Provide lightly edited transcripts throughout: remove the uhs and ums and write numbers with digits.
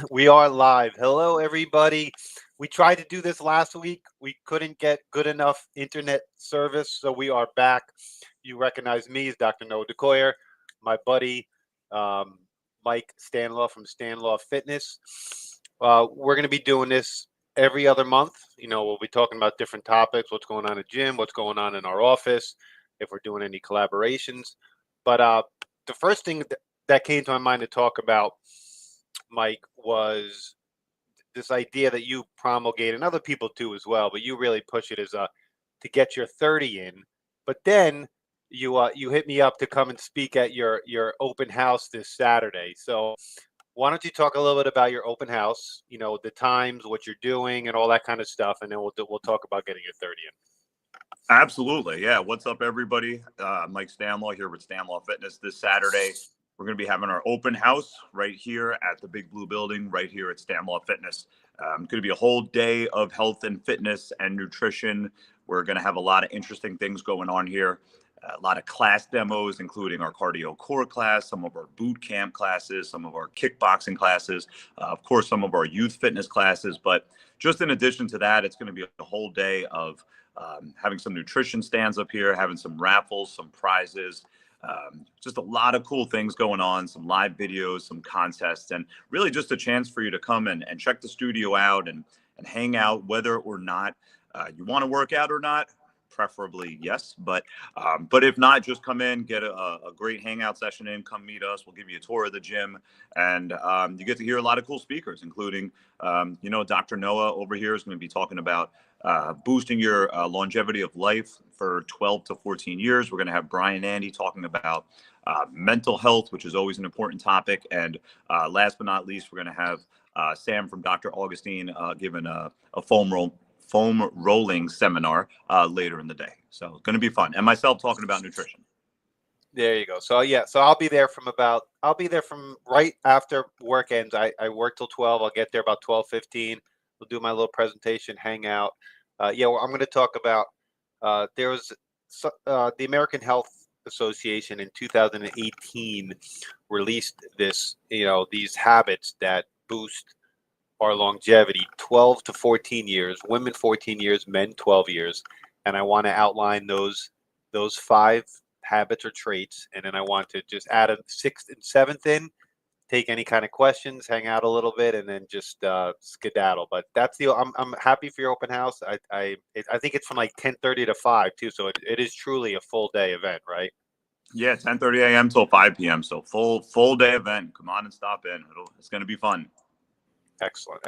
We are live. Hello, everybody. We tried to do this last week. We couldn't get good enough internet service, so we are back. You recognize me as Dr. Noah DeCoyer, my buddy um, Mike Stanlaw from Stanlaw Fitness. We're going to be doing this every other month. We'll be talking about different topics, what's going on at gym, what's going on in our office, if we're doing any collaborations. But the first thing that came to my mind to talk about, Mike, was this idea that you promulgate, and other people too as well, but you really push it as to get your 30 in. But then you hit me up to come and speak at your open house this Saturday. So why don't you talk a little bit about your open house? The times, what you're doing, and all that kind of stuff, and then we'll talk about getting your 30 in. Absolutely. Yeah. What's up, everybody? Mike Stanlaw here with Stanlaw Fitness. This Saturday, we're going to be having our open house right here at the Big Blue Building, right here at Stanlaw Fitness. Going to be a whole day of health and fitness and nutrition. We're going to have a lot of interesting things going on here. A lot of class demos, including our cardio core class, some of our boot camp classes, some of our kickboxing classes, of course, some of our youth fitness classes. But just in addition to that, it's going to be a whole day of having some nutrition stands up here, having some raffles, some prizes, just a lot of cool things going on, some live videos, some contests, and really just a chance for you to come and check the studio out and hang out, whether or not you want to work out or not. Preferably yes, but if not, just come in, get a great hangout session in, come meet us. We'll give you a tour of the gym, and you get to hear a lot of cool speakers, including Dr. Noah over here is going to be talking about boosting your longevity of life for 12 to 14 years. We're going to have Brian Andy talking about mental health, which is always an important topic, and last but not least, we're going to have Sam from Dr. Augustine giving a foam rolling seminar later in the day. So it's going to be fun. And myself talking about nutrition. There you go. So I'll be there from right after work ends. I work till 12. I'll get there about 12:15. We'll do my little presentation, hang out. I'm going to talk about there was the American Health Association in 2018 released these habits that boost our longevity, 12 to 14 years, women 14 years, men 12 years. And I want to outline those 5 habits or traits. And then I want to just add a 6th and 7th in, take any kind of questions, hang out a little bit, and then just skedaddle. But I'm happy for your open house. I think it's from like 10:30 to 5 too. So it is truly a full day event, right? Yeah, 10:30 a.m. till 5 p.m. So full day event. Come on and stop in. It's going to be fun. Excellent.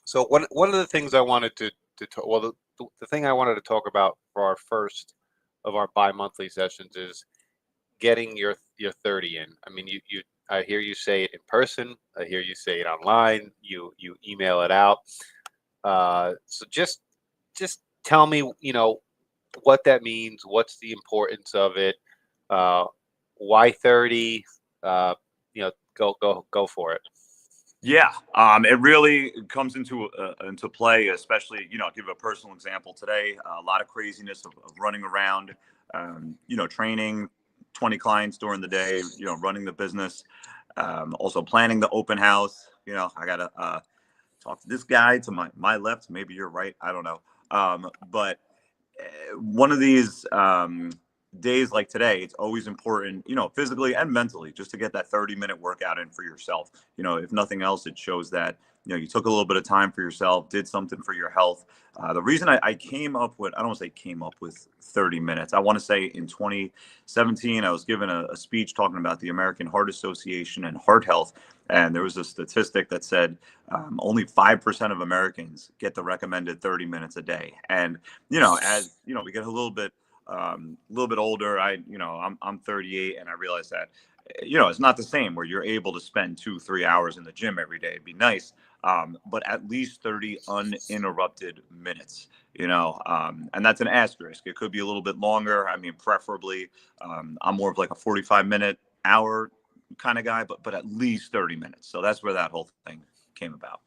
So one of the things I wanted to talk, well, the thing I wanted to talk about for our first of our bi-monthly sessions is getting your 30 in. I mean, I hear you say it in person. I hear you say it online. You email it out. So just tell me, what that means. What's the importance of it? Why 30? Go for it. Yeah, it really comes into play, especially, I'll give a personal example today. A lot of craziness of running around, training 20 clients during the day, running the business, also planning the open house. I got to talk to this guy to my left. Maybe you're right. I don't know. But one of these days like today, it's always important, physically and mentally, just to get that 30-minute workout in for yourself. If nothing else, it shows that, you took a little bit of time for yourself, did something for your health. The reason I came up with, I don't want to say came up with 30 minutes. I want to say in 2017, I was given a speech talking about the American Heart Association and heart health. And there was a statistic that said only 5% of Americans get the recommended 30 minutes a day. And, as, we get a little bit older, I'm 38, and I realize that, it's not the same where you're able to spend 2-3 hours in the gym every day. It'd be nice. But at least 30 uninterrupted minutes, and that's an asterisk. It could be a little bit longer. I mean, preferably, I'm more of like a 45-minute hour kind of guy, but at least 30 minutes. So that's where that whole thing came about.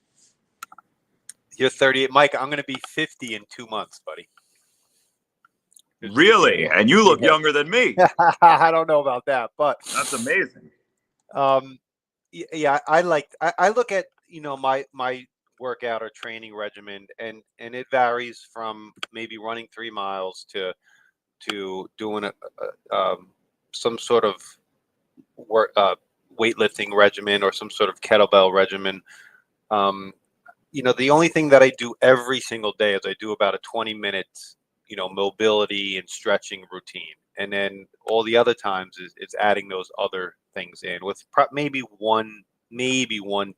You're 38, Mike. I'm going to be 50 in 2 months, buddy. Really? And you look younger than me. I don't know about that, but that's amazing. Yeah, I look at, my workout or training regimen, and it varies from maybe running 3 miles to doing some sort of work weightlifting regimen or some sort of kettlebell regimen. Um, the only thing that I do every single day is I do about a 20-minute, mobility and stretching routine. And then all the other times is adding those other things in with maybe one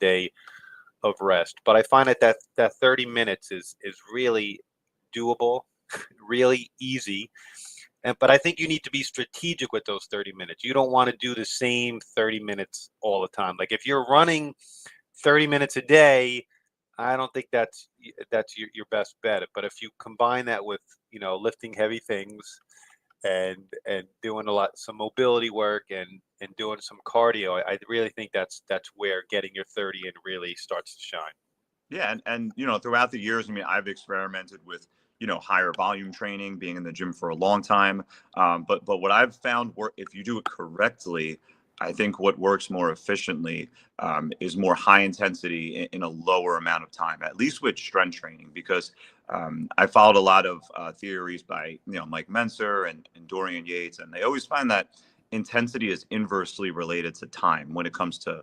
day of rest. But I find that 30 minutes is really doable, really easy. But I think you need to be strategic with those 30 minutes. You don't want to do the same 30 minutes all the time. Like if you're running 30 minutes a day, I don't think that's your best bet. But if you combine that with, lifting heavy things and doing some mobility work and doing some cardio, I really think that's where getting your 30 in really starts to shine. Yeah, and throughout the years, I mean, I've experimented with higher volume training, being in the gym for a long time. But what I've found, work if you do it correctly, I think what works more efficiently is more high intensity in a lower amount of time, at least with strength training, because I followed a lot of theories by Mike Menser and Dorian Yates, and they always find that intensity is inversely related to time when it comes to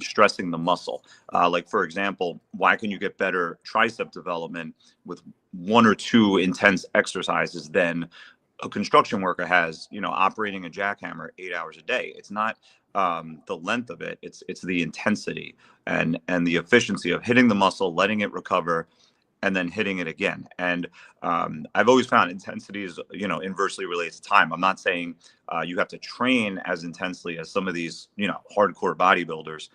stressing the muscle. Like, for example, why can you get better tricep development with one or two intense exercises than a construction worker has, operating a jackhammer 8 hours a day? It's not the length of it; it's the intensity and the efficiency of hitting the muscle, letting it recover, and then hitting it again. And I've always found intensity is, inversely related to time. I'm not saying you have to train as intensely as some of these, hardcore bodybuilders.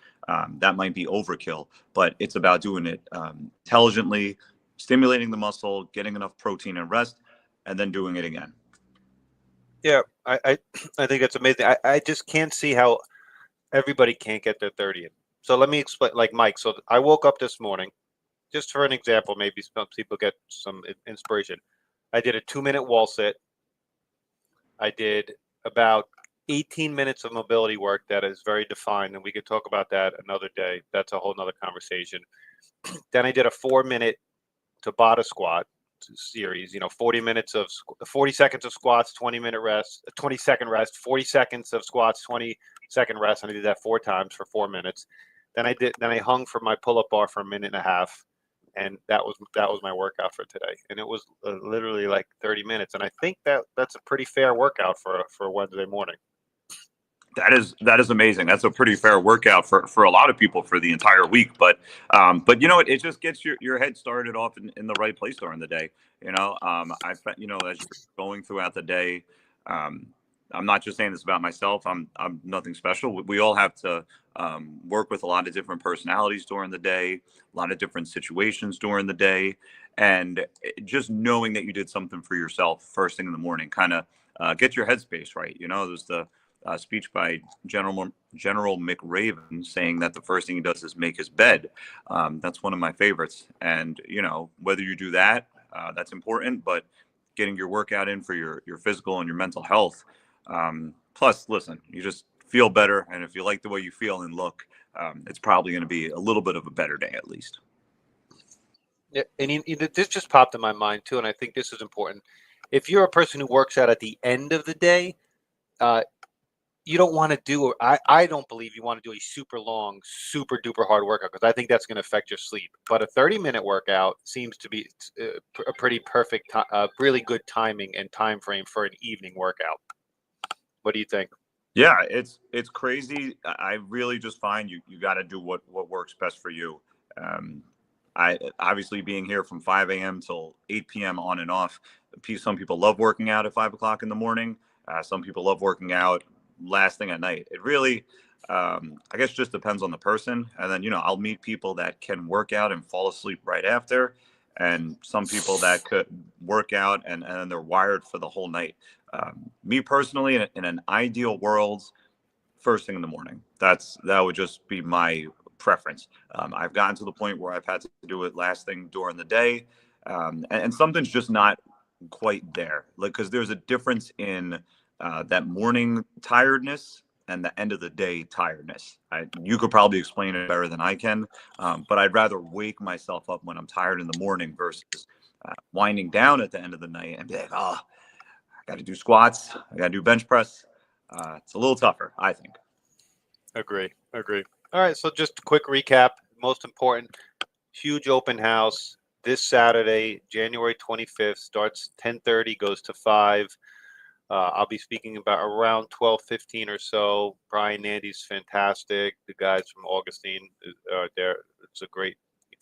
That might be overkill, but it's about doing it intelligently, stimulating the muscle, getting enough protein and rest, and then doing it again. Yeah, I think it's amazing. I just can't see how everybody can't get their 30 in. So let me explain, like Mike. So I woke up this morning, just for an example, maybe some people get some inspiration. I did a 2-minute wall sit. I did about 18 minutes of mobility work that is very defined, and we could talk about that another day. That's a whole nother conversation. Then I did a 4-minute Tabata squat series, 40 seconds of squats, 20-minute rest, a 20-second rest, 40 seconds of squats, 20-second rest. And I did that 4 times for 4 minutes. Then I hung for my pull-up bar for a minute and a half. And that was my workout for today. And it was literally like 30 minutes. And I think that's a pretty fair workout for a Wednesday morning. That is amazing. That's a pretty fair workout for a lot of people for the entire week. But it just gets your head started off in the right place during the day. As you're going throughout the day, um, I'm not just saying this about myself. I'm nothing special. We all have to work with a lot of different personalities during the day, a lot of different situations during the day, and just knowing that you did something for yourself first thing in the morning, kind of get your headspace right. There's the speech by General McRaven saying that the first thing he does is make his bed. That's one of my favorites. And whether you do that, that's important. But getting your workout in for your physical and your mental health. Plus, listen, you just feel better, and if you like the way you feel and look, it's probably going to be a little bit of a better day at least. Yeah, and this just popped in my mind too, and I think this is important. If you're a person who works out at the end of the day, uh, you don't want to do. I don't believe you want to do a super long, super duper hard workout because I think that's going to affect your sleep. But a 30-minute workout seems to be a pretty perfect, really good timing and time frame for an evening workout. What do you think? Yeah, it's crazy. I really just find you got to do what works best for you. Um, I obviously being here from 5 a.m. till 8 p.m. on and off. Some people love working out at 5 o'clock in the morning. Some people love working out last thing at night. It really, I guess, just depends on the person. And then I'll meet people that can work out and fall asleep right after, and some people that could work out and they're wired for the whole night. Me personally, in an ideal world, first thing in the morning. That would just be my preference. I've gotten to the point where I've had to do it last thing during the day, and something's just not quite there. Like, because there's a difference in that morning tiredness and the end of the day tiredness. You could probably explain it better than I can, but I'd rather wake myself up when I'm tired in the morning versus winding down at the end of the night and be like, oh, I got to do squats, I got to do bench press. It's a little tougher, I think. Agree. Agree. All right. So just a quick recap. Most important, huge open house this Saturday, January 25th. Starts 10:30, goes to 5. I'll be speaking about around 12:15 or so. Brian Nandy's fantastic. The guys from Augustine are there. It's a great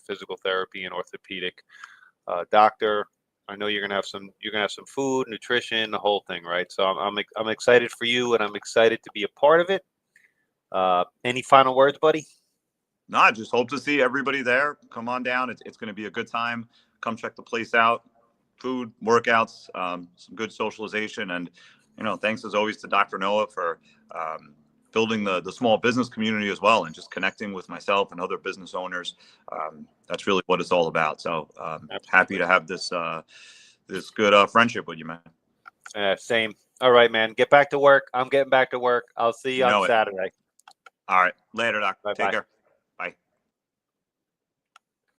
physical therapy and orthopedic doctor. I know you're gonna have some. You're gonna have some food, nutrition, the whole thing, right? So I'm excited for you, and I'm excited to be a part of it. Any final words, buddy? No, I just hope to see everybody there. Come on down. It's going to be a good time. Come check the place out. Food, workouts, some good socialization. And, thanks as always to Dr. Noah for building the small business community as well and just connecting with myself and other business owners. That's really what it's all about. So happy to have this good friendship with you, man. Same. All right, man. Get back to work. I'm getting back to work. I'll see you You on know it. Saturday. All right. Later, Doc. Bye Take bye. care.